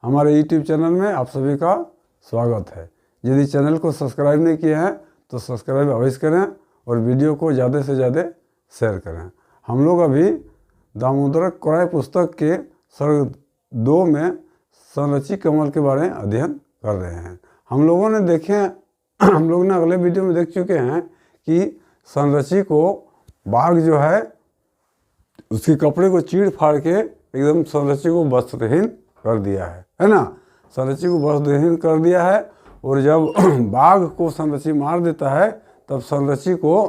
हमारे YouTube channel में आप सभी का स्वागत है। यदि चैनल को सब्सक्राइब नहीं किए हैं तो सब्सक्राइब अवश्य करें और वीडियो को ज़्यादा से ज़्यादा शेयर करें। हम लोग अभी दामोदर क्रॉय पुस्तक के सर्ग 2 में संरची कमल के बारे में अध्ययन कर रहे हैं। हम लोगों ने अगले वीडियो में देख चुके हैं कि संरची को बाघ जो है उसके कपड़े को चीड़ फाड़ के एकदम संरची को वस्त्रहीन कर दिया है ना। संरची को वस्त्रहीन कर दिया है और जब बाघ को संरची मार देता है तब संरची को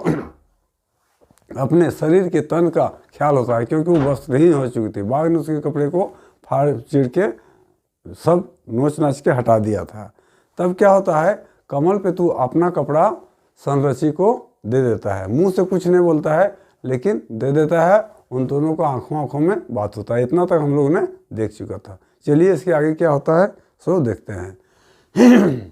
अपने शरीर के तन का ख्याल होता है, क्योंकि वो वस्त्रहीन हो चुकी थी। बाघ ने उसके कपड़े को फाड़ चीड़ के सब नोच नाच के हटा दिया था। तब क्या होता है, कमल पे तू अपना कपड़ा संरची को दे देता है। मुंह से कुछ नहीं बोलता है लेकिन दे देता है। उन दोनों को आंखों में बात होता है। इतना तक हम लोग ने देख चुका था। चलिए इसके आगे क्या होता है सो देखते हैं।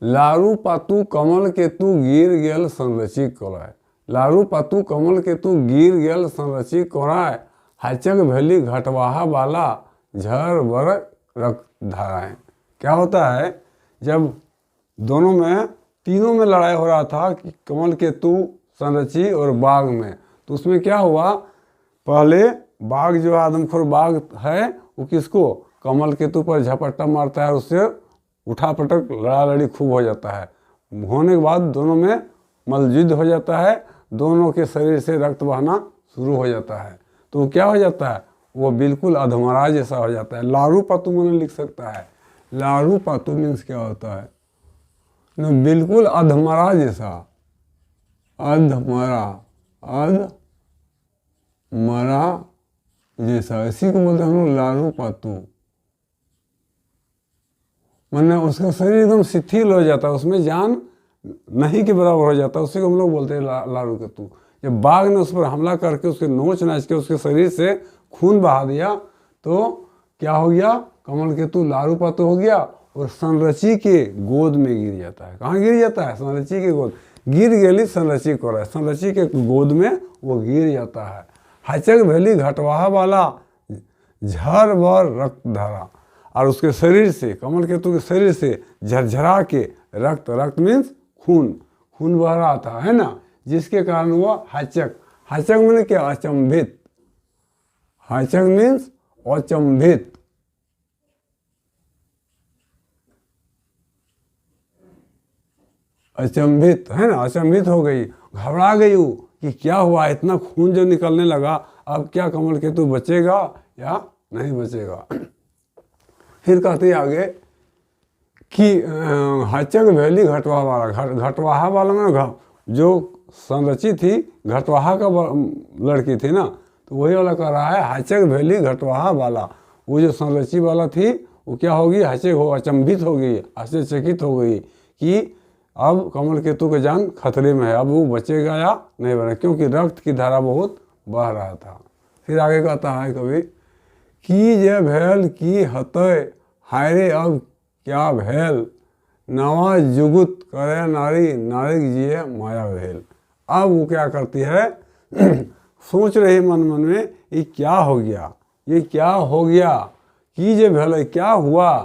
लारू पातू कमल के तू गिर गेल संरची कोराय। लारू पातू कमल के तू गिर गेल संरची कोराय। हाचक भेली घटवाहा वाला झर बर रक्त धाराएं। क्या होता है, जब तीनों में लड़ाई हो रहा था कि कमल के तू, संरची और बाघ में, तो उसमें क्या हुआ, पहले बाघ जो आदमखोर बाघ है वो किसको, कमल केतु पर झपट्टा मारता है, उससे उठा पटक लड़ा लड़ी खूब हो जाता है। होने के बाद दोनों में मल्लयुद्ध हो जाता है। दोनों के शरीर से रक्त बहना शुरू हो जाता है। तो क्या हो जाता है, वो बिल्कुल अधमरा जैसा हो जाता है। लारू पातू मैंने लिख सकता है। लारू पातू मीन्स क्या होता है, बिल्कुल अधमरा जैसा, अधमरा जैसा, इसी को बोलते हैं हम लोग लारू पातू। मैंने उसका शरीर एकदम शिथिल हो जाता है, उसमें जान नहीं के बराबर हो जाता है। उसी को हम लोग बोलते हैं लारू पातू। जब बाघ ने उस पर हमला करके उसके नोच नाच के उसके शरीर से खून बहा दिया तो क्या हो गया, कमल केतु लारू पातू हो गया और संरची के गोद में गिर जाता है। कहाँ गिर जाता है, संरची के गोद। गिर गेली संरची को रहा है, संरची के गोद में वो गिर जाता है। हाचक भेली घटवाहा वाला झर भर रक्त धारा, और उसके शरीर से, कमल केतु के शरीर से झरझरा के रक्त मीन्स खून बह रहा था, है ना, जिसके कारण वो हाचक मैंने क्या, अचंभित। हाचक मीन्स अचंभित। अचंभित है ना, अचंभित हो गई, घबरा गई वो कि क्या हुआ, इतना खून जो निकलने लगा, अब क्या कमल केतु बचेगा या नहीं बचेगा। फिर कहते आगे कि हाचक भेली घटवाहा वाला में जो संरची थी घटवाहा का लड़की थी ना, तो वही वाला कह रहा है हाचक भेली घटवाहा वाला। वो जो संरची वाला थी वो क्या होगी, हाचक हो, अचंभित हो गई, आश्चर्यचकित हो गई कि अब कमल केतु का जान खतरे में है, अब वो बचेगा या नहीं बनेगा, क्योंकि रक्त की धारा बहुत बह रहा था। फिर आगे कहता है कवि की जे भेल की हतय हायरे, अब क्या भेल नवा जुगुत करे नारी, नारिक जिये माया भेल। अब वो क्या करती है, सोच रही मन में ये क्या हो गया, ये क्या हो गया, की जे भेल क्या हुआ,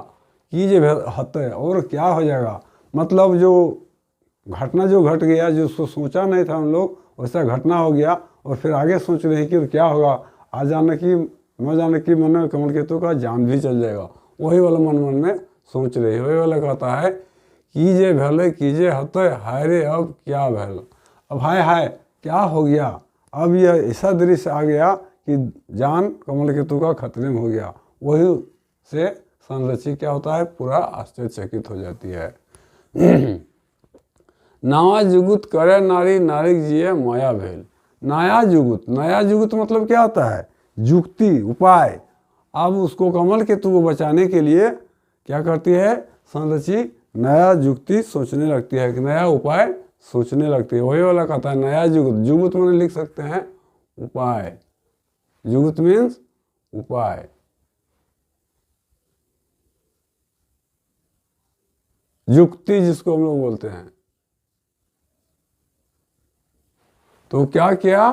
की जे भेल हतय और क्या हो जाएगा। मतलब जो घटना जो घट गया, जो उसको सोचा नहीं था हम लोग, वैसा घटना हो गया। और फिर आगे सोच रहे कि क्या होगा, आ जाने की न जाने की मन में कमल केतु का जान भी चल जाएगा। वही वाला मन में सोच रही, वही वाला कहता है कीजे भले कीजे हतय हाय रे, अब क्या भल। अब हाय क्या हो गया, अब यह ऐसा दृश्य आ गया कि जान कमल केतु का खतरे में हो गया। वही से संरची क्या होता है, पूरा आश्चर्यचकित हो जाती है। नया जुगुत करे नारी, नारिक जिये माया भेल। नया जुगुत मतलब क्या होता है, जुक्ति, उपाय। अब उसको कमल केतु को बचाने के लिए क्या करती है, संरची नया जुक्ति सोचने लगती है, कि नया उपाय सोचने लगती है। वही वाला कहता है नया जुगुत मैंने लिख सकते हैं उपाय। जुगुत मीन्स उपाय। युक्ति जिसको हम लोग बोलते हैं। तो क्या किया,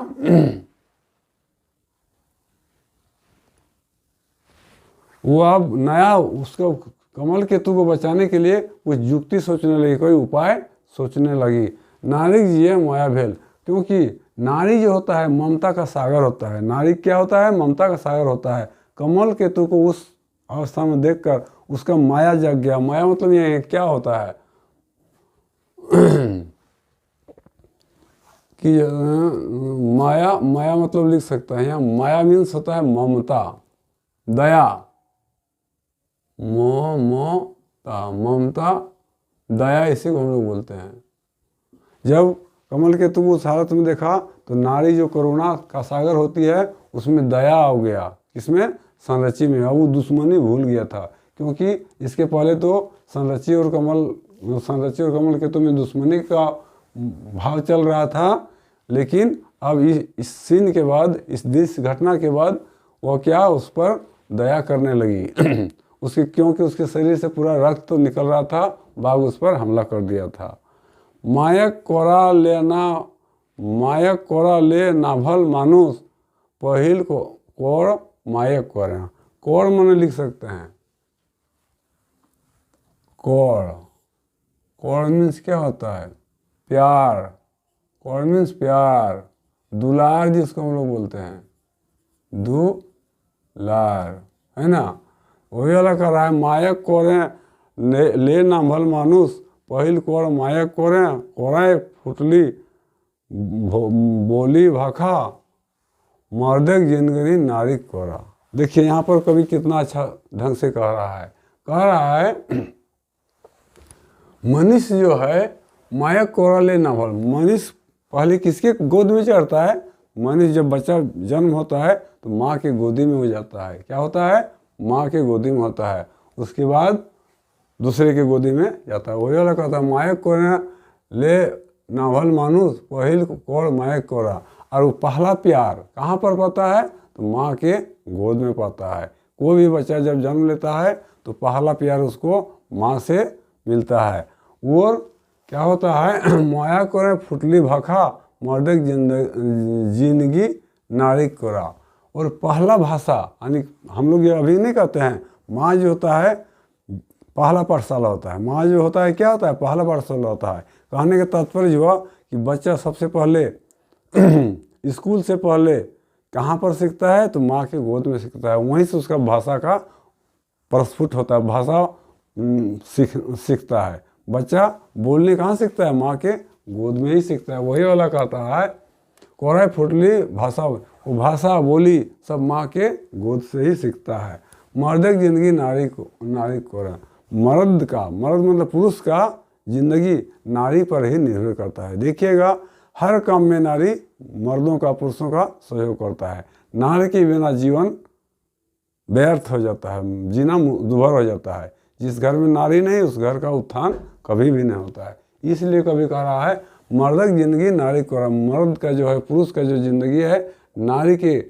वो अब नया उसको कमल केतु को बचाने के लिए कुछ युक्ति सोचने लगी, कोई उपाय सोचने लगी। नारी जिये माया भेल, क्योंकि नारी जो होता है ममता का सागर होता है। नारी क्या होता है? ममता का सागर होता है। कमल केतु को उस अवस्था में देखकर उसका माया जग गया। माया मतलब ये क्या होता है कि माया, माया मतलब लिख सकता है यहाँ, माया मीन्स होता है ममता, दया, ममता, ममता, दया, इसी को हम लोग बोलते हैं। जब कमल केतु को उस हालत में देखा तो नारी जो करुणा का सागर होती है उसमें दया हो गया। किसमें? संरचि में। अब वो दुश्मनी भूल गया था, क्योंकि इसके पहले तो संरचि और कमल केतु में दुश्मनी का भाव चल रहा था। लेकिन अब इस सीन के बाद, इस दृश्य घटना के बाद वो क्या, उस पर दया करने लगी उसके, क्योंकि उसके शरीर से पूरा रक्त तो निकल रहा था, बाघ उस पर हमला कर दिया था। मायक कोरा ले नाभल मानुष पहिल को कोर मायक कोर। कोर माने लिख सकते हैं कोर। कोर मीन्स क्या होता है? प्यार। कोर मीन्स प्यार, दुलार जिसको हम लोग बोलते हैं, दुलार, है ना। वही वाला कर रहा है, मायक कोरे ले नाभल मानुष पहिल कोर मायक कोरे, कोराए फुटली बोली भाखा मर्दक जिनगरी नारी कोरा। देखिए यहाँ पर कवि कितना अच्छा ढंग से कह रहा है मनुष्य जो है मायक कोरा ले नाभल। मनुष्य पहले किसके गोद में चढ़ता है? मनुष्य जब बच्चा जन्म होता है तो माँ के गोदी में हो जाता है। क्या होता है? माँ के गोदी में होता है। उसके बाद दूसरे के गोदी में जाता है। वही वाला कहता है मायक कोरा ले नाभल मानुष पहिल कोर मायक कोरा। और वो पहला प्यार कहाँ पर पाता है? तो माँ के गोद में पाता है। कोई भी बच्चा जब जन्म लेता है तो पहला प्यार उसको माँ से मिलता है। और क्या होता है? माया कोरे फुटली भाखा मर्दक जिंदगी नारी कोरा। और पहला भाषा, यानी हम लोग ये अभी नहीं कहते हैं, माँ जो होता है पहला पाठशाला होता है। माँ जो होता है क्या होता है? पहला पाठशाला होता है। कहने का तात्पर्य हुआ कि बच्चा सबसे पहले स्कूल से पहले कहाँ पर सीखता है? तो माँ के गोद में सीखता है। वहीं से उसका भाषा का प्रस्फुट होता है, भाषा सीखता है। बच्चा बोलने कहाँ सीखता है? माँ के गोद में ही सीखता है। वही वाला कहता है कोराई फुटली भाषा, वो भाषा बोली सब माँ के गोद से ही सीखता है। मर्दक जिंदगी नारी कोरा। मर्द मतलब पुरुष का जिंदगी नारी पर ही निर्भर करता है। देखिएगा हर काम में नारी मर्दों का, पुरुषों का सहयोग करता है। नारी के बिना जीवन व्यर्थ हो जाता है, जीना दुभर हो जाता है। जिस घर में नारी नहीं उस घर का उत्थान कभी भी नहीं होता है। इसलिए कभी कह रहा है मर्दक जिंदगी नारी कोरा। मर्द का जो है, पुरुष का जो जिंदगी है नारी के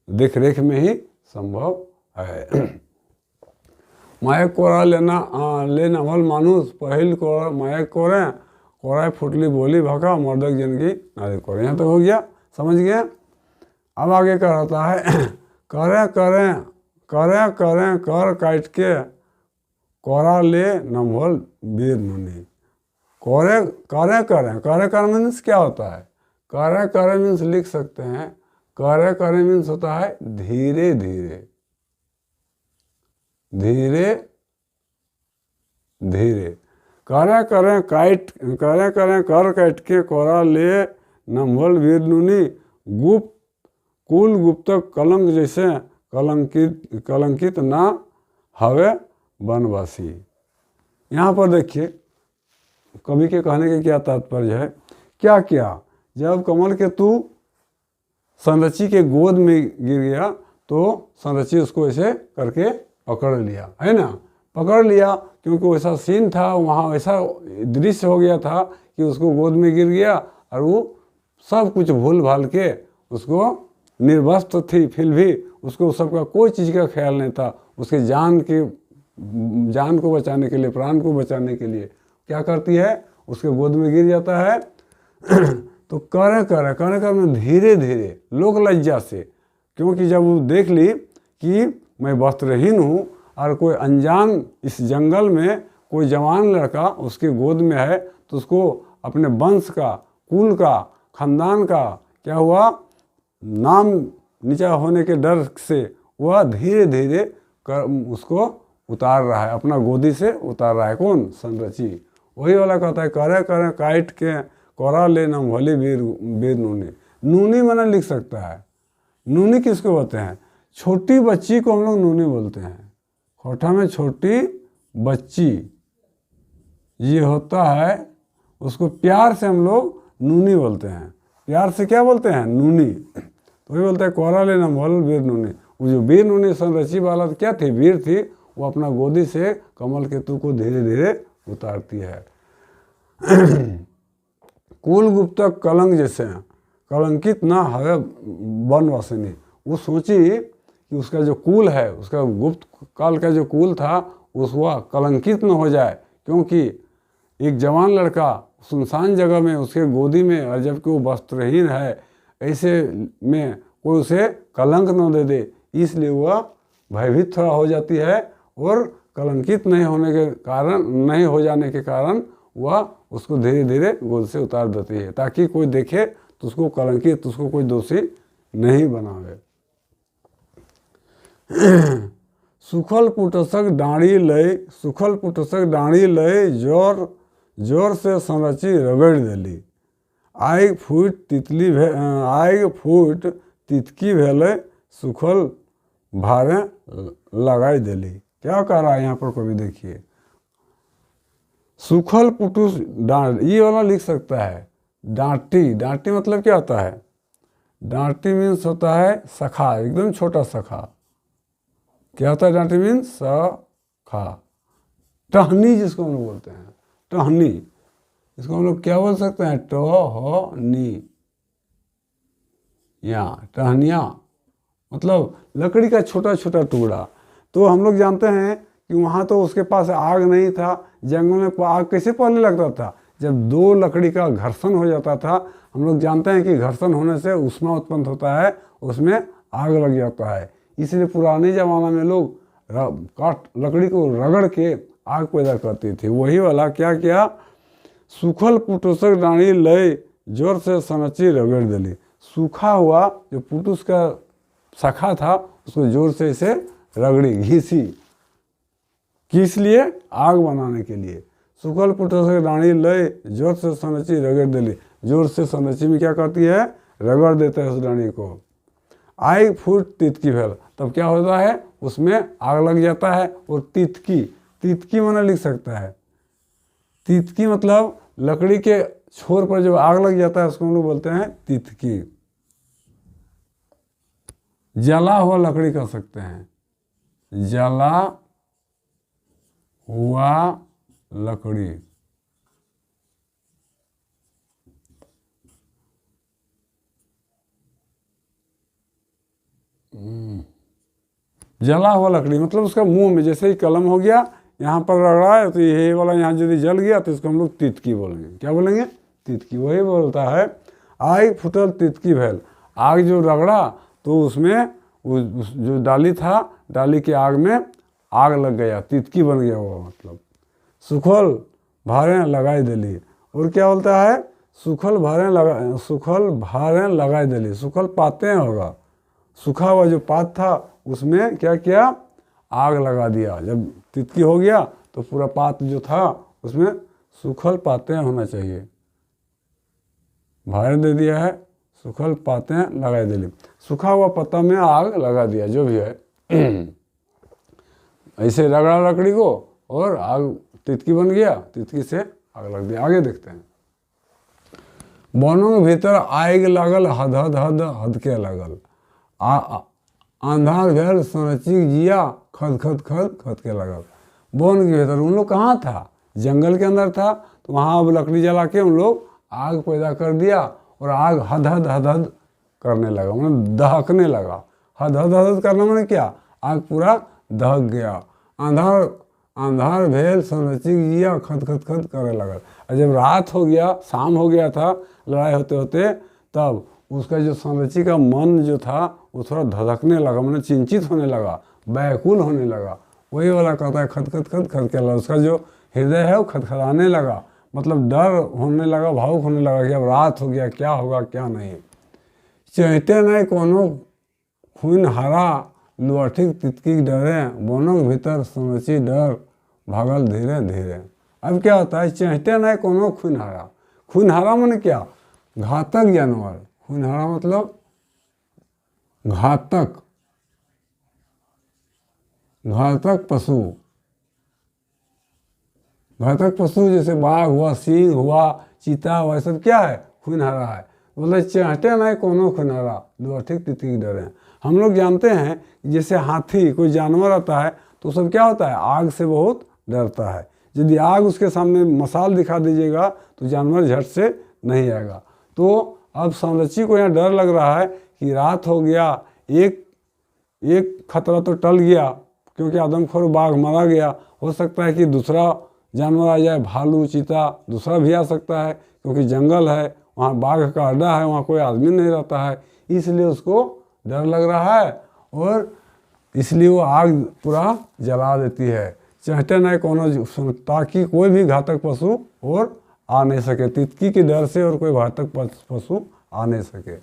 देख रेख में ही संभव है। मायक कोरा ले नाभल मानुष पहिल कोरा मायक कोरे, कोराई फुटली बोली भाखा मर्दक जिंदगी नारी कोरा। यहाँ तक हो गया, समझ गया। अब आगे क्या होता है? करे कर काट के कोरा ले नम्भल वीर मुनि। करे मीन्स क्या होता है? करे मीन्स लिख सकते हैं, करे मीन्स होता है धीरे धीरे, धीरे धीरे। करे कर काट के कोरा ले नम्भल वीर मुनि। कुल गुप्तक कलंक जैसे कलंकित ना हवे वनवासी। यहाँ पर देखिए कवि के कहने के क्या तात्पर्य है। क्या किया? जब कमल केतु संरचि के गोद में गिर गया तो संरचि उसको ऐसे करके पकड़ लिया, है ना, पकड़ लिया। क्योंकि वैसा सीन था वहाँ, वैसा दृश्य हो गया था कि उसको गोद में गिर गया और वो सब कुछ भूल भाल के, उसको निर्वस्त्र थी फिर भी उसको सबका कोई चीज़ का ख्याल नहीं था। उसके जान को बचाने के लिए, प्राण को बचाने के लिए क्या करती है? उसके गोद में गिर जाता है तो करे में धीरे धीरे लोक लज्जा से, क्योंकि जब वो देख ली कि मैं वस्त्रहीन हूँ और कोई अनजान इस जंगल में कोई जवान लड़का उसके गोद में है, तो उसको अपने वंश का, कुल का, खानदान का क्या हुआ, नाम नीचा होने के डर से वह धीरे धीरे उसको उतार रहा है, अपना गोदी से उतार रहा है। कौन? संरची। वही वाला कहता है, करे करे काट के कोरा ले न भली वीर वीर नूनी। नूनी मना लिख सकता है। नूनी किसको बोलते हैं? छोटी बच्ची को हम लोग नूनी बोलते हैं। खोटा में छोटी बच्ची ये होता है, उसको प्यार से हम लोग नूनी बोलते हैं। प्यार से क्या बोलते हैं? नूनी। तो वही बोलते हैं कोरा ले न भल वीर नूनी। वो जो वीर नूनी संरची वाला क्या थी? वीर थी। वो अपना गोदी से कमल केतु को धीरे धीरे उतारती है। कुल गुप्तक कलंक जैसे कलंकित ना है वनवासिनी। वो सोची कि उसका जो कुल है, उसका गुप्त काल का जो कुल था, उसका कलंकित न हो जाए, क्योंकि एक जवान लड़का सुनसान जगह में उसके गोदी में, और जबकि वो वस्त्रहीन है, ऐसे में कोई उसे कलंक न दे दे, इसलिए वह भयभीत थोड़ा हो जाती है और कलंकित नहीं होने के कारण, नहीं हो जाने के कारण वह उसको धीरे धीरे गोद से उतार देती है, ताकि कोई देखे तो उसको कलंकित, उसको कोई दोषी नहीं बनावे। सुखल पुटसक डाँड़ी लय, सुखल पुटसक डाँड़ी लय जोर जोर से संरची रगड़ देली। आग फूट तितली आग फूट तितकी भेले सुखल भारे लगाई देली। क्या कह रहा है यहाँ पर कभी देखिए, सुखल पुटुस डांट, ये वाला लिख सकता है डांटी। डांटी मतलब क्या होता है? डांटी मीन्स होता है सखा, एकदम छोटा सखा। क्या होता है डांटी मीन्स? सखा। टहनी जिसको हम लोग बोलते हैं, टहनी, इसको हम लोग क्या बोल सकते हैं? टहनी या टहनिया, मतलब लकड़ी का छोटा छोटा टुकड़ा। तो हम लोग जानते हैं कि वहाँ तो उसके पास आग नहीं था, जंगल में आग कैसे पहले लगता था? जब दो लकड़ी का घर्षण हो जाता था। हम लोग जानते हैं कि घर्षण होने से ऊष्मा उत्पन्न होता है, उसमें आग लग जाता है। इसलिए पुराने ज़माना में लोग काट लकड़ी को रगड़ के आग पैदा करते थे। वही वाला क्या किया, सूखल पुटुसक डाणी लय जोर से सनची रगड़ दिली। सूखा हुआ जो पुटुस का शाखा था उसको जोर से इसे रगड़ी, घीसी, किस लिए? आग बनाने के लिए। सूखल पुटुसक डाणी लय जोर से सनची रगड़ दिली। जोर से सनची में क्या करती है? रगड़ देता है उस डाणी को। आग फूट तितकी भेल, तब क्या होता है? उसमें आग लग जाता है। और तितकी, तितकी माने लिख सकता है। तितकी मतलब लकड़ी के छोर पर जब आग लग जाता है उसको हम लोग बोलते हैं तितकी। जला हुआ लकड़ी कह सकते हैं, जला हुआ लकड़ी। जला हुआ लकड़ी मतलब उसका मुंह में, जैसे ही कलम हो गया यहाँ पर रगड़ा है तो ये वाला यहाँ यदि जल गया तो इसको हम लोग तितकी बोलेंगे। क्या बोलेंगे? तितकी। वही बोलता है आग फुटल तितकी भेल। आग जो रगड़ा तो उसमें जो डाली था, डाली के आग में आग लग गया, तितकी बन गया वो, मतलब सुखल भारे लगाई दिली। और क्या बोलता है? सुखल भारे लगाई दिली। सुखल पाते होगा, सूखा हुआ जो पात था उसमें क्या किया? आग लगा दिया। जब तितकी हो गया तो पूरा पात जो था उसमें सूखल पाते होना चाहिए, भारे दे दिया है, सूखल पाते लगा दिली। सूखा हुआ पत्ता में आग लगा दिया, जो भी है ऐसे रगड़ा लकड़ी को और आग तितकी बन गया, तितकी से आग लग दिया। आगे देखते हैं। बनों के भीतर आग लागल हद हद हद हद के लगल। अंधार भेल सनची जिया खद खद खद खद के लगल। वन के भीतर उन लोग कहाँ था? जंगल के अंदर था। तो वहाँ अब लकड़ी जला के उन लोग आग पैदा कर दिया और आग हद हद हद हद करने लगा, मतलब दहकने लगा। हद हद हद करना मैंने क्या? आग पूरा दहक गया। अंधार अंधार भेल सनची जिया खद खद खद करने लगा। और जब रात हो गया, शाम हो गया था लड़ाई होते होते, तब उसका जो संरची का मन जो था वो थोड़ा धधकने लगा, मैंने चिंतित होने लगा, व्याकुल होने लगा। वही वाला कहता है खद खद खद खद के, उसका जो हृदय है वो खदखदाने लगा, मतलब डर होने लगा, भावुक होने लगा कि अब रात हो गया, क्या होगा क्या नहीं। चहते नहीं कोनो खून हरा लुअठिक तितकी डरे, बोनों के भीतर समझी डर भागल धीरे धीरे। अब क्या होता है, चहते नहीं कोनो खूनहारा। खूनहारा माने क्या, घातक जानवर। खूनहारा मतलब घातक, घातक पशु। घातक पशु जैसे बाघ हुआ, सिंह हुआ, चीता हुआ, सब क्या है, खूनहारा है। बोले चहटे नहीं कोनो खूनहारा लुअठिक तितकी डरे। हम लोग जानते हैं जैसे हाथी कोई जानवर आता है तो सब क्या होता है, आग से बहुत डरता है। यदि आग उसके सामने मसाल दिखा दीजिएगा तो जानवर झट से नहीं आएगा। तो अब संरक्षी को यहाँ डर लग रहा है कि रात हो गया, एक खतरा तो टल गया क्योंकि आदमखोर बाघ मारा गया। हो सकता है कि दूसरा जानवर आ जाए, भालू चीता दूसरा भी आ सकता है, क्योंकि जंगल है, वहाँ बाघ का अड्डा है, वहाँ कोई आदमी नहीं रहता है, इसलिए उसको डर लग रहा है और इसलिए वो आग पूरा जला देती है। चहटे नहीं कोनो, ताकि कोई भी घातक पशु और आ नहीं सके, तितकी के डर से और कोई घातक पशु आ नहीं सके।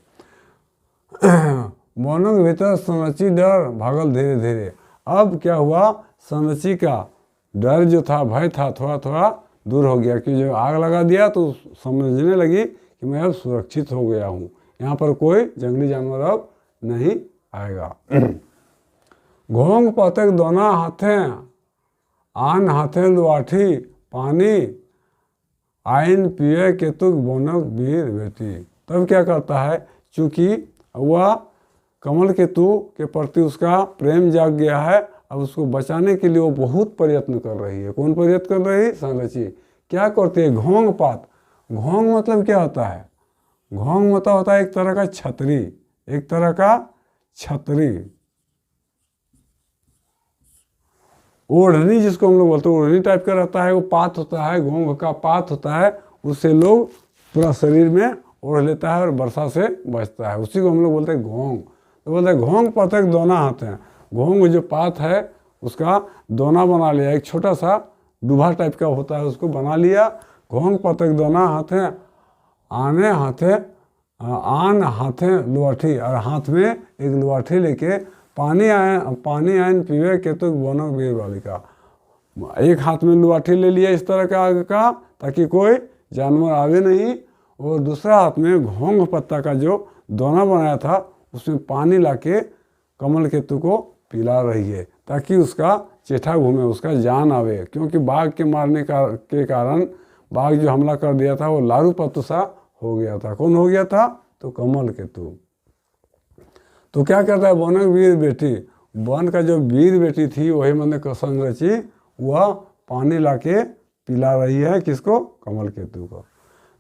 बोनों के भीतर संरची डर भागल धीरे धीरे। अब क्या हुआ, संरची का डर जो था, भय था, थोड़ा थोड़ा दूर हो गया कि जब आग लगा दिया तो समझने लगी कि मैं अब सुरक्षित हो गया हूँ, यहाँ पर कोई जंगली जानवर अब नहीं आएगा। घोंग पतक दोना हाथे आन हाथे लुआठी पानी आइन पिए केतुक बोनक वीर बेटी। तब क्या करता है, चूंकि वह कमल केतु के प्रति उसका प्रेम जाग गया है, अब उसको बचाने के लिए वो बहुत प्रयत्न कर रही है। कौन प्रयत्न कर रही है, संरची। क्या करती है, घोंग पात। घोंग मतलब क्या होता है, घोंग मतलब होता है एक तरह का छतरी, एक तरह का छतरी, ओढ़नी जिसको हम लोग बोलते हैं, ओढ़नी टाइप का रहता है, वो पात होता है, घोंग का पात होता है, उससे लोग पूरा शरीर में ओढ़ लेता है और वर्षा से बचता है, उसी को हम लोग बोलते हैं घोंग। तो बोलते हैं घोंग पतक दोना हाथ हैं। घोंग जो पात है उसका दोना बना लिया, एक छोटा सा डूबा टाइप का होता है, उसको बना लिया। घोंग पतक दोना हाथे आने हाथे आन हाथे लुआठी, और हाथ में एक लुआठी लेके पानी आयन पीवे केतुक बोनक वीर बालिका। एक हाथ में लुआठी ले लिया इस तरह का आग का, ताकि कोई जानवर आवे नहीं, और दूसरा हाथ में घोंग पत्ता का जो दोना बनाया था उसमें पानी लाके कमल केतु को पिला रही है, ताकि उसका चेठा घूमे, उसका जान आवे। क्योंकि बाघ के मारने के कारण बाघ जो हमला कर दिया था वो लारू पत्तू सा हो गया था। कौन हो गया था, तो कमल केतु। तो क्या करता है, बोनक वीर बेटी, वन का जो वीर बेटी थी वही मैंने संरची, वह पानी लाके पिला रही है किसको, कमल केतु को।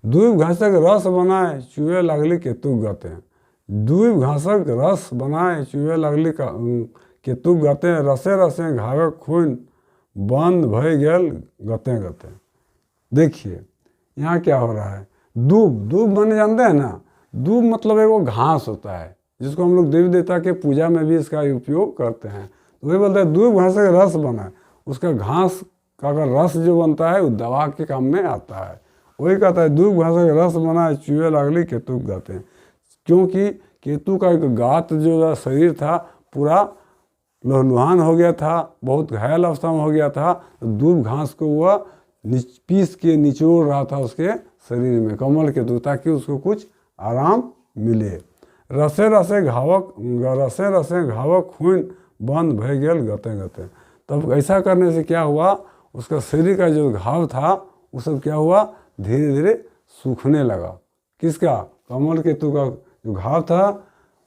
दूब घासक रस बनाए चूहे लगली केतु गते। दूब घासक रस बनाए चूहे लगली केतु गते, रसे रसे घावक खून बंद भय गेल गते गते। देखिए यहाँ क्या हो रहा है, दूब, दूब माने जानते हैं ना, दूब मतलब एक वो घास होता है जिसको हम लोग देवी देवता के पूजा में भी इसका उपयोग करते हैं। तो वही बोलते हैं दूब घास का रस बना, उसका घास का अगर रस जो बनता है वो दवा के काम में आता है। वही कहता है दूब घास का रस बना चूहे लगली केतु गाते हैं, क्योंकि केतु का एक गात जो शरीर था पूरा लहलुहान हो गया था, बहुत घायल अवस्था में हो गया था। तो दूब घास को वह पीस के निचोड़ रहा था उसके शरीर में, कमल केतु, ताकि उसको कुछ आराम मिले। रसे रसे घावक खून बंद भय गेल गते गते। तब ऐसा करने से क्या हुआ, उसका शरीर का जो घाव था वो सब क्या हुआ, धीरे धीरे सूखने लगा। किसका, कमल केतु का जो घाव था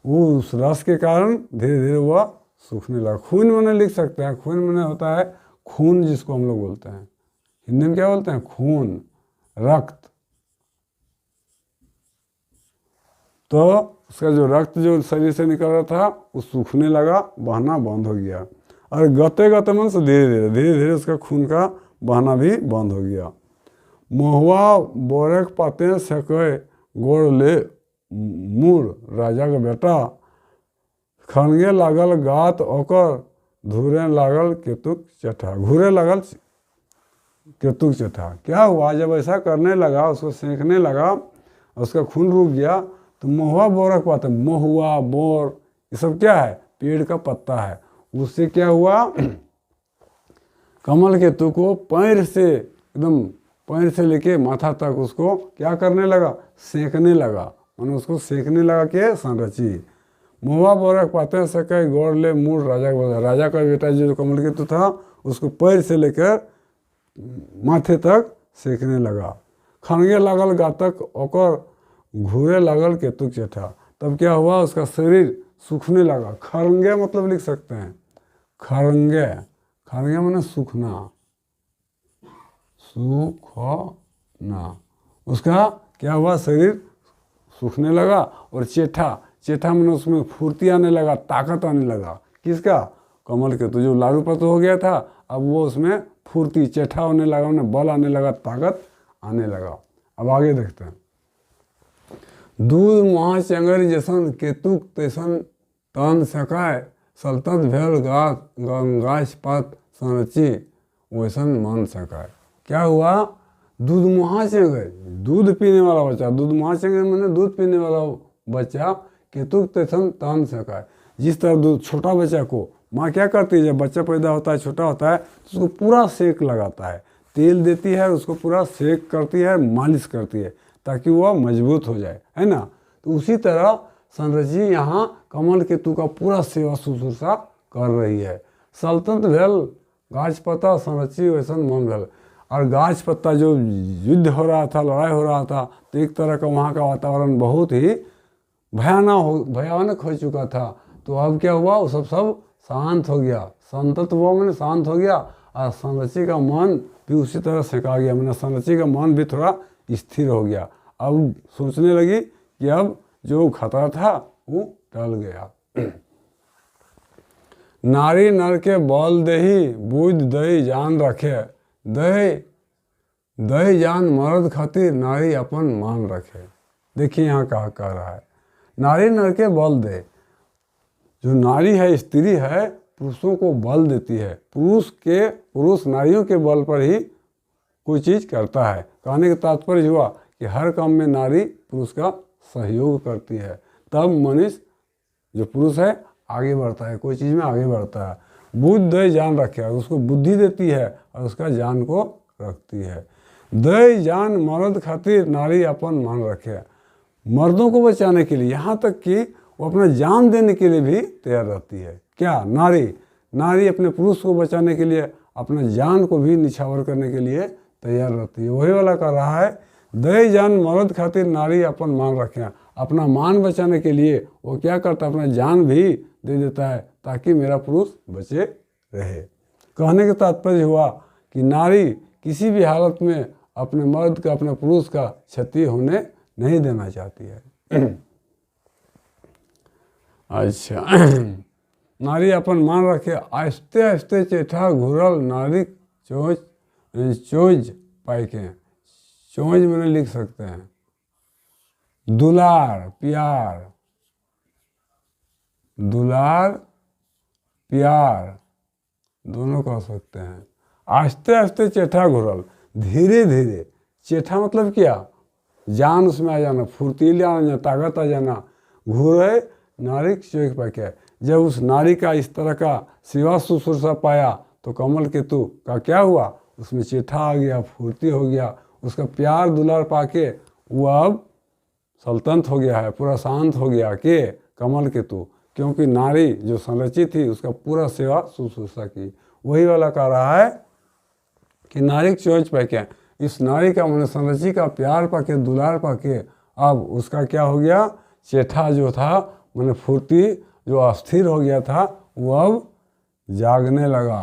वो उस रस के कारण धीरे धीरे वह सूखने लगा। खून मैंने लिख सकते हैं, खून मैंने होता है खून, जिसको हम लोग बोलते हैं हिंदी में क्या बोलते हैं, खून, रक्त। तो उसका जो रक्त जो शरीर से निकल रहा था वो सूखने लगा, बहना बंद हो गया। और गते गते मन से धीरे धीरे उसका खून का बहना भी बंद हो गया। महुआ बोरक पाते सके गोड़ ले मूर राजा का बेटा, खनगे लागल गात ओकर घूरे लागल केतुक चेठा, घूरे लगल केतुक चेठा। क्या हुआ, जब ऐसा करने लगा, उसको सेंकने लगा, उसका खून रुक गया, तो महुआ बोरक पाते, महुआ बोर ये सब क्या है, पेड़ का पत्ता है। उससे क्या हुआ, कमल केतु को पैर से एकदम, पैर से लेके माथा तक उसको क्या करने लगा, सेंकने लगा, मैंने उसको सेंकने लगा के संरची। महुआ बोरक पाते सके गौर ले मूल राजा का, राजा का बेटा जो कमल केतु था उसको पैर से लेकर माथे तक सेंकने लगा। खनगे लागल गातक ओकर घूरे लागल केतुक चेठा। तब क्या हुआ, उसका शरीर सूखने लगा। खरंगे मतलब लिख सकते हैं, खरंगे, खरंगे माने सूखना, सूखना। उसका क्या हुआ, शरीर सूखने लगा। और चेठा, चेठा मैंने उसमें फुर्ती आने लगा, ताकत आने लगा। किसका, कमल केतु जो लालू पतु हो गया था, अब वो उसमें फुर्ती, चेठा होने लगा, उन्हें बल आने लगा, ताकत आने लगा। अब आगे देखते हैं। दूध महा चंगर जैसन केतुक तैसन तन सकाय, सल्तत भेल गाछ पात संरची वैसन मन सकाय। क्या हुआ, दूध महा चंगर, दूध पीने वाला बच्चा, दूध महा चंगर मैंने दूध पीने वाला बच्चा, केतुक तैसन तन सकाय। जिस तरह दूध, छोटा बच्चा को माँ क्या करती है, जब बच्चा पैदा होता है, छोटा होता है, तो उसको पूरा सेक लगाता है, तेल देती है, उसको पूरा सेक करती है, मालिश करती है, ताकि वह मजबूत हो जाए, है ना। तो उसी तरह संरची यहाँ कमल केतु का पूरा सेवा शुश्रूषा कर रही है। सल्तनत भेल गाछ पत्ता संरची वैसन मन भेल। और गाछ पत्ता जो युद्ध हो रहा था, लड़ाई हो रहा था, तो एक तरह का वहाँ का वातावरण बहुत ही भयानक हो चुका था। तो अब क्या हुआ, वो सब शांत हो गया, संतत हुआ मैंने शांत हो गया। और संरची का मन भी उसी तरह सेका गया, मैंने संरची का मन भी थोड़ा स्थिर हो गया। अब सोचने लगी कि अब जो खतरा था वो टल गया। नारी नर के बल देही बुझ दही जान रखे, दही जान मर्द खातिर नारी अपन मान रखे। देखिए यहाँ कह रहा है, नारी नर के बल दे। जो नारी है, स्त्री है, पुरुषों को बल देती है। पुरुष नारियों के बल पर ही कोई चीज़ करता है। कहने का तात्पर्य हुआ कि हर काम में नारी पुरुष का सहयोग करती है, तब मनुष्य जो पुरुष है आगे बढ़ता है, कोई चीज़ में आगे बढ़ता है। बुद्धि दय जान रखे, उसको बुद्धि देती है और उसका जान को रखती है। दय जान मर्द खातिर नारी अपन मान रखे, मर्दों को बचाने के लिए, यहाँ तक कि वो अपना जान देने के लिए भी तैयार रहती है। क्या, नारी अपने पुरुष को बचाने के लिए अपना जान को भी निछावर करने के लिए तैयार रहती है। वही वाला कर रहा है, दय जान मर्द खातिर नारी अपन मान रखे। अपना मान बचाने के लिए वो क्या करता है, अपना जान भी दे देता है, ताकि मेरा पुरुष बचे रहे। कहने का तात्पर्य हुआ कि नारी किसी भी हालत में अपने मर्द का, अपने पुरुष का क्षति होने नहीं देना चाहती है। अच्छा, नारी अपन मान रखे, आहिस्ते आहिस्ते चेठा घुरल नारी चोज पाइके। चोज मैंने लिख सकते हैं, दुलार प्यार, दुलार प्यार दोनों कह सकते हैं। आहिस्ते आहिस्ते चेठा घुरल, धीरे धीरे। चेठा मतलब क्या, जान उसमें आ जाना, फुर्तीले आ जाना, ताकत आ जाना। घूरे नारी चोक पाके, जब उस नारी का इस तरह का सेवा शुश्रूषा पाया, तो कमल केतु का क्या हुआ, उसमें चेठा आ गया, फुर्ती हो गया। उसका प्यार दुलार पाके वो अब सल्तनत हो गया है, पूरा शांत हो गया के कमल केतु, क्योंकि नारी जो संरचित थी उसका पूरा सेवा शुश्रूषा की। वही वाला कह रहा है कि नारी चोच पाके, इस नारी का मैंने संरची का प्यार पाके, दुलार पाके, अब उसका क्या हो गया, चेठा जो था मैंने फुर्ती जो अस्थिर हो गया था वो अब जागने लगा।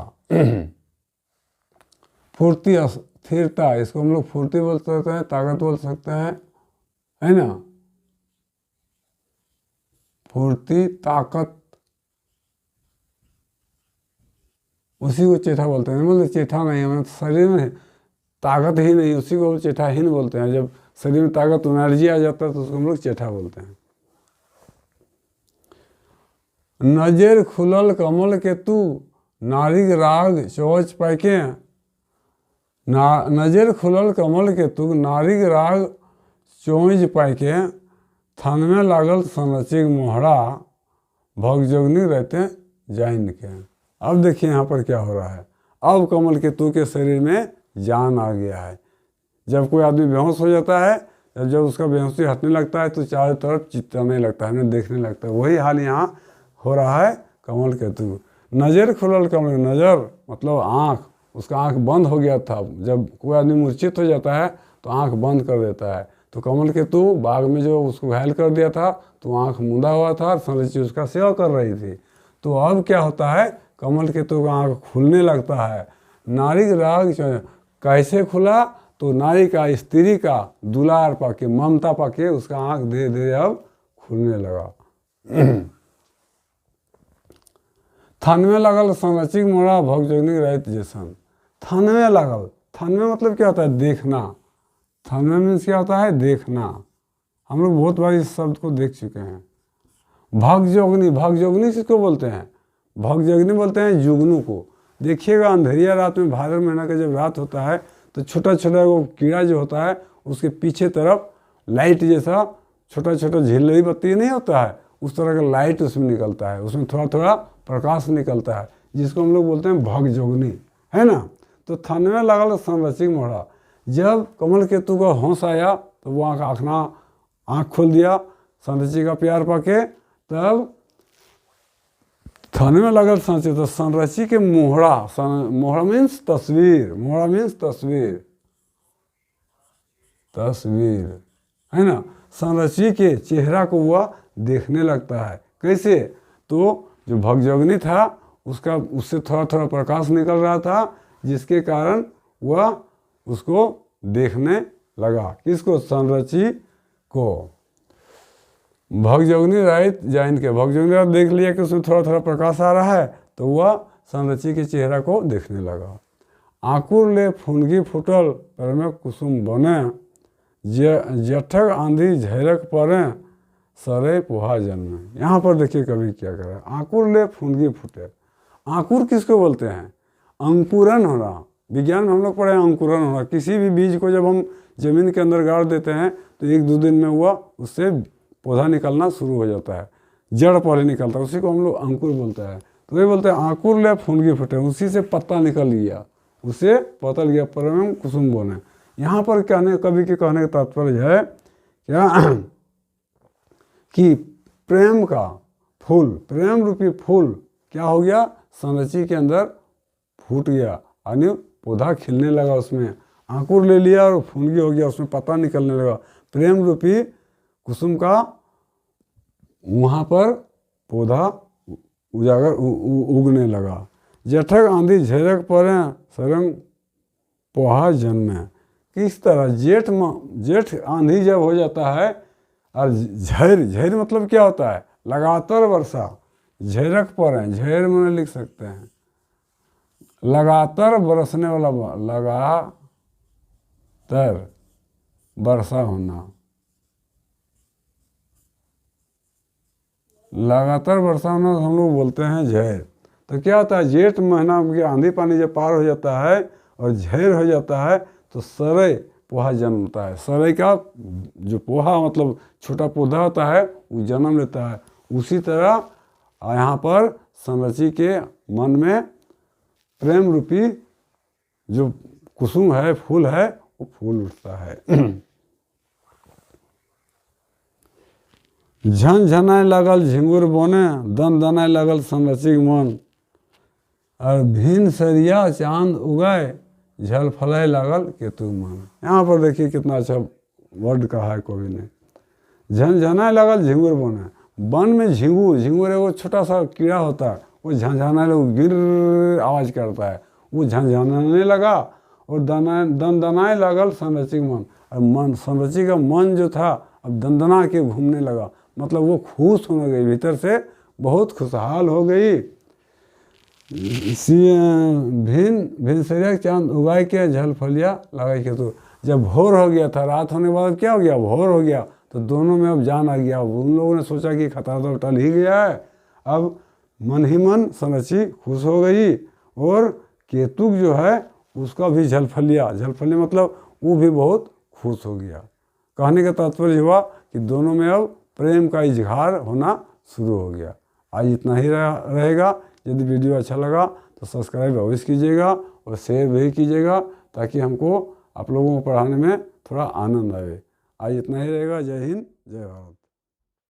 फुर्ती स्थिरता, इसको हम लोग फुर्ती बोल सकते हैं, ताकत बोल सकते हैं, है ना। फुर्ती ताकत उसी को चेठा बोलते हैं। बोलते चेठा नहीं है, शरीर में ताकत ही नहीं, उसी को चेठाहीन बोलते हैं। जब शरीर में ताकत एनर्जी आ जाता है तो उसको हम लोग चेठा बोलते हैं। नजर खुलल कमल केतु नारिग राग चौच पैके नजर खुलल कमल के तुग नारिग राग चौज पैके थन में लागल संरचिक मोहरा भगजोगनी रहते जाइन के। अब देखिए यहाँ पर क्या हो रहा है। अब कमल के तू के शरीर में जान आ गया है। जब कोई आदमी बेहोश हो जाता है, जब उसका बेहोशी हटने लगता है तो चारों तरफ चित्तने लगता है, हमें देखने लगता है। वही हाल यहाँ हो रहा है कमल के तू। नज़र खुलल कमल, नज़र मतलब आँख, उसका आँख बंद हो गया था। जब कोई आदमी मूर्छित हो जाता है तो आँख बंद कर देता है। तो कमल के तू बाग में जो उसको घायल कर दिया था तो आँख मूंदा हुआ था और संरची उसका सेवा कर रही थी। तो अब क्या होता है, कमल के तू का आँख खुलने लगता है। नारी राग कैसे खुला, तो नारी का, स्त्री का दुलार पाके, ममता पाके उसका आँख धीरे धीरे अब खुलने लगा। थन में लगल संरचिक मोड़ा भगजोगनी रहित जैसन। थन में लगल, थन में मतलब क्या होता है, देखना। थन में मीन्स क्या होता है, देखना। हम लोग बहुत बार इस शब्द को देख चुके हैं। भगजोगनी, भगजोगनी किसको बोलते हैं, भगजोगनी बोलते हैं जुगनू को। देखिएगा अंधेरिया रात में, भादर महीना का जब रात होता है तो छोटा छोटा वो कीड़ा जो होता है उसके पीछे तरफ लाइट जैसा छोटा छोटा झिल्ली बत्ती नहीं होता है, उस तरह का लाइट उसमें निकलता है, उसमें थोड़ा थोड़ा प्रकाश निकलता है, जिसको हम लोग बोलते हैं भगजोगनी, है ना। तो थन में लगल संरचिक मोहरा। जब कमल केतु का होश आया तो वो आँख खोल दिया संरची का प्यार पाके। तब थन में लगल संरची, तो संरची के मोहरा, मोहरा मीन्स तस्वीर, मोहरा मीन्स तस्वीर, तस्वीर, है ना। संरची के चेहरा को वह देखने लगता है। कैसे, तो जो भगजोगनी था उसका, उससे थोड़ा थोड़ा प्रकाश निकल रहा था, जिसके कारण वह उसको देखने लगा। किसको, संरची को। भगजोगनी राहित जाइन के, भगजोगनी राहित देख लिया कि उसमें थोड़ा थोड़ा प्रकाश आ रहा है तो वह संरची के चेहरा को देखने लगा। आकुर ले फुनगी फुटल पर में कुसुम बने, जठक आंधी झैरक पड़े सरे पोहा जन्मे। यहाँ पर देखिए कवि क्या कर रहा है। आकुर ले फुनगी फूटे। आकुर किसको बोलते हैं, अंकुरन होना। विज्ञान में हम लोग पढ़े अंकुरन होना। किसी भी बीज को जब हम जमीन के अंदर गाड़ देते हैं तो एक दो दिन में वह उससे पौधा निकलना शुरू हो जाता है, जड़ पहले निकलता है, उसी को हम लोग अंकुर बोलते हैं। तो वही बोलते हैं आकुर ले फुनगी फूटे, उसी से पत्ता निकल गया, उससे पतल गया, परम कुसुम बने। यहाँ पर कहने, कवि के कहने का तात्पर्य है क्या कि प्रेम का फूल, प्रेम रूपी फूल क्या हो गया, संरची के अंदर फूट गया, यानी पौधा खिलने लगा, उसमें अंकुर ले लिया और फुनगी हो गया, उसमें पत्ता निकलने लगा। प्रेम रूपी कुसुम का वहाँ पर पौधा उजागर उगने लगा। जठक आंधी झेरक पड़े सरंग पोहा जन्मे। किस तरह, जेठ आंधी जब हो जाता है और झैर मतलब क्या होता है, लगातार वर्षा, झेरक पड़े, झैर में लिख सकते हैं लगातार बरसने वाला, लगातार वर्षा होना, लगातार वर्षा होना हम लोग बोलते हैं झैर। तो क्या होता है, जेठ महीना में आंधी पानी जब पार हो जाता है और झैर हो जाता है तो सरय पोहा जन्मता है। सरय का जो पोहा मतलब छोटा पौधा होता है वो जन्म लेता है। उसी तरह यहाँ पर संरची के मन में प्रेम रूपी जो कुसुम है, फूल है, वो फूल उठता है। झन झनाए लगल झिंगुर बोने, दन दनाए लगल संरचिक मन, और भिन्न सरिया चांद उगाए झल फलाए लागल केतु मन। यहाँ पर देखिए कितना अच्छा वर्ड कहा है कवि ने। झनझनाए लगल झिंगुर बोने, वन में झिंगुर एगो छोटा सा कीड़ा होता है, वो झनझनाए लगा, गिर आवाज़ करता है, वो झनझनाने लगा। और दन दनाए लगल संरचिक मन, और मन, संरची का मन जो था अब दंदना के घूमने लगा, मतलब वो खुश होने गई, भीतर से बहुत खुशहाल हो गई। इसी भिन्न सरिया चांद उगाए के झल फलिया लगाई के। तो जब भोर हो गया था, रात होने के बाद क्या हो गया, भोर हो गया, तो दोनों में अब जान आ गया। अब उन लोगों ने सोचा कि खतरा तो टल ही गया है, अब मन ही मन संरची खुश हो गई और केतुक जो है उसका भी झलफलिया मतलब वो भी बहुत खुश हो गया। कहने का तात्पर्य हुआ कि दोनों में अब प्रेम का इजहार होना शुरू हो गया। आज इतना ही रहेगा। यदि वीडियो अच्छा लगा तो सब्सक्राइब अवश्य कीजिएगा और शेयर भी कीजिएगा ताकि हमको आप लोगों को पढ़ाने में थोड़ा आनंद आए। आज इतना ही रहेगा। जय हिंद, जय भारत।